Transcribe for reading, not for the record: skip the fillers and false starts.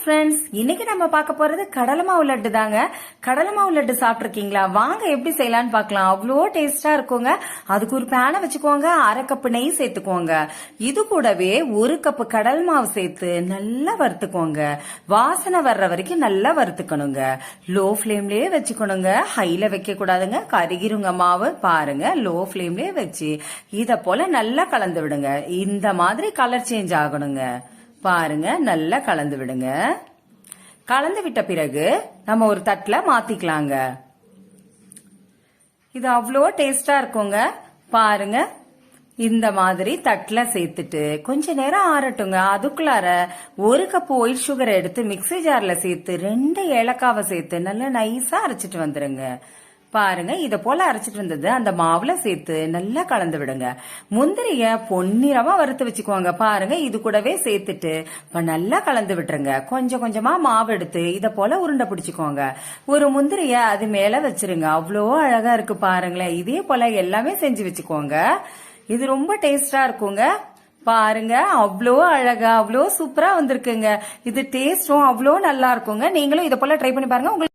Friends, இன்னைக்கு நம்ம பார்க்க போறது கடலை மாவு லட்டு தாங்க. கடலை மாவு லட்டு சாப்பிட்டுருக்கீங்களா? வாங்க எப்படி செய்யலாம்னு பார்க்கலாம். அவ்வளோ டேஸ்டா இருக்குங்க. அதுக்கு ஒரு பேனை வச்சுக்கோங்க, 1/2 கப் நெய் சேர்த்துக்கோங்க. இது கூடவே 1 கப் கடல் மாவு சேர்த்து நல்லா வறுத்துக்கோங்க. வாசனை வர்ற வரைக்கும் நல்லா வறுத்துக்கணுங்க. லோ ஃபிளேம்லயே வச்சுக்கணுங்க, ஹைல வைக்க கூடாதுங்க, கருகிருங்க மாவு. பாருங்க, லோ ஃபிளேம்லயே வச்சு இத போல நல்லா கலந்து விடுங்க. இந்த மாதிரி கலர் சேஞ்ச் ஆகணுங்க. பாருங்க, நல்லா கலந்து விடுங்க. கலந்து விட்ட பிறகு நம்ம ஒரு தட்டுல மாத்திக்கலாங்க. இது அவ்வளோ டேஸ்டா இருக்குங்க. பாருங்க, இந்த மாதிரி தட்டுல சேர்த்துட்டு கொஞ்ச நேரம் ஆறட்டுங்க. அதுக்குள்ளார 1 கப் ஒயிட் சுகரை எடுத்து மிக்ஸி ஜார்ல சேர்த்து 2 ஏலக்காவை சேர்த்து நல்லா நைஸா அரைச்சிட்டு வந்துருங்க. பாருங்க, இத போல அரைச்சிட்டு இருந்தது அந்த மாவுல சேர்த்து நல்லா கலந்து விடுங்க. முந்திரிய பொன்னிறமா வறுத்து வச்சுக்கோங்க. பாருங்க, இது கூடவே சேர்த்துட்டு இப்ப நல்லா கலந்து விட்டுருங்க. கொஞ்சம் கொஞ்சமா மாவு எடுத்து இத போல உருண்டை பிடிச்சுக்கோங்க. ஒரு முந்திரிய அது மேல வச்சிருங்க. அவ்வளோ அழகா இருக்கு பாருங்களேன். இதே போல எல்லாமே செஞ்சு வச்சுக்கோங்க. இது ரொம்ப டேஸ்டா இருக்குங்க. பாருங்க, அவ்வளோ அழகா, அவ்வளோ சூப்பரா வந்திருக்குங்க. இது டேஸ்டும் அவ்வளோ நல்லா இருக்குங்க. நீங்களும் இத போல ட்ரை பண்ணி பாருங்க.